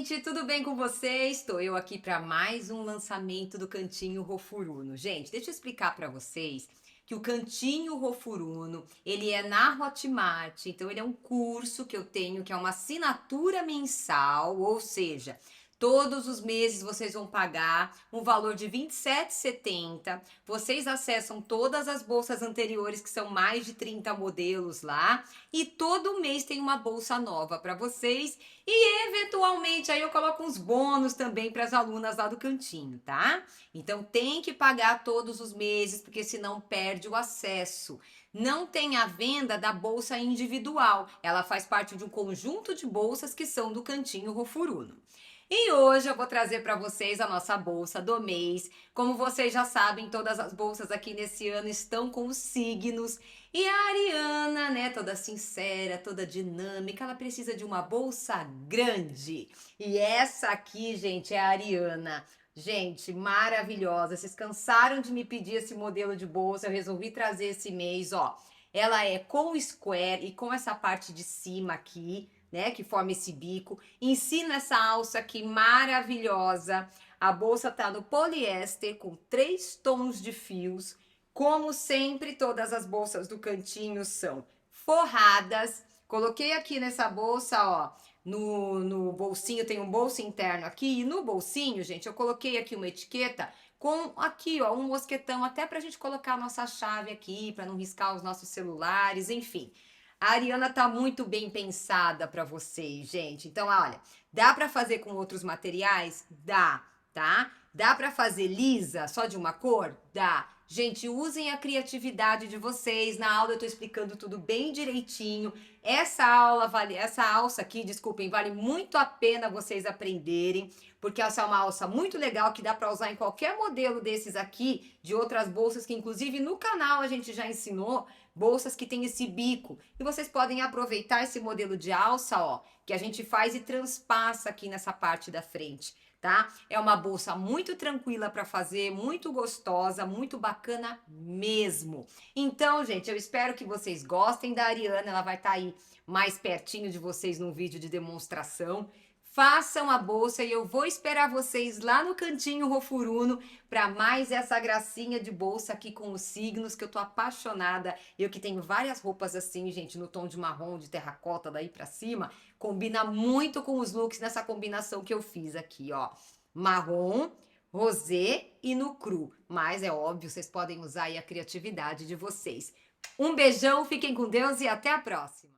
gente, tudo bem com vocês? Estou eu aqui para mais um lançamento do Cantinho Rô FURUNO. Gente, deixa eu explicar para vocês que o Cantinho Rô FURUNO, ele é na Hotmart, então ele é um curso que eu tenho, que é uma assinatura mensal, ou seja, todos os meses vocês vão pagar um valor de R$ 27,70. Vocês acessam todas as bolsas anteriores, que são mais de 30 modelos lá, e todo mês tem uma bolsa nova para vocês. E eventualmente aí eu coloco uns bônus também para as alunas lá do cantinho, tá? Então tem que pagar todos os meses, porque senão perde o acesso. Não tem a venda da bolsa individual. Ela faz parte de um conjunto de bolsas que são do Cantinho Rô FURUNO. E hoje eu vou trazer para vocês a nossa bolsa do mês. Como vocês já sabem, todas as bolsas aqui nesse ano estão com os signos. E a Ariana, né, toda sincera, toda dinâmica, ela precisa de uma bolsa grande. E essa aqui, gente, é a Ariana. Gente, maravilhosa. Vocês cansaram de me pedir esse modelo de bolsa, eu resolvi trazer esse mês, ó. Ela é com square e com essa parte de cima aqui, né, que forma esse bico. Ensino essa alça aqui maravilhosa. A bolsa tá no poliéster com 3 tons de fios. Como sempre, todas as bolsas do cantinho são forradas. Coloquei aqui nessa bolsa, ó, no bolsinho, tem um bolso interno aqui. E no bolsinho, gente, eu coloquei aqui uma etiqueta com aqui, ó, um mosquetão, até pra gente colocar a nossa chave aqui, pra não riscar os nossos celulares, enfim. A Ariana tá muito bem pensada para vocês, gente. Então, olha, dá para fazer com outros materiais? Dá, tá? Dá para fazer lisa, só de uma cor? Dá. Gente, usem a criatividade de vocês. Na aula eu tô explicando tudo bem direitinho. Essa alça aqui, desculpem, vale muito a pena vocês aprenderem, porque essa é uma alça muito legal que dá para usar em qualquer modelo desses aqui, de outras bolsas que inclusive no canal a gente já ensinou, bolsas que tem esse bico. E vocês podem aproveitar esse modelo de alça, ó, que a gente faz e transpassa aqui nessa parte da frente, tá? É uma bolsa muito tranquila para fazer, muito gostosa, muito bacana mesmo. Então, gente, eu espero que vocês gostem da Ariana, ela vai estar aí mais pertinho de vocês num vídeo de demonstração. Façam a bolsa e eu vou esperar vocês lá no Cantinho Rô FURUNO para mais essa gracinha de bolsa aqui com os signos, que eu tô apaixonada. Eu que tenho várias roupas assim, gente, no tom de marrom, de terracota, daí pra cima, combina muito com os looks nessa combinação que eu fiz aqui, ó. Marrom, rosé e no cru. Mas é óbvio, vocês podem usar aí a criatividade de vocês. Um beijão, fiquem com Deus e até a próxima!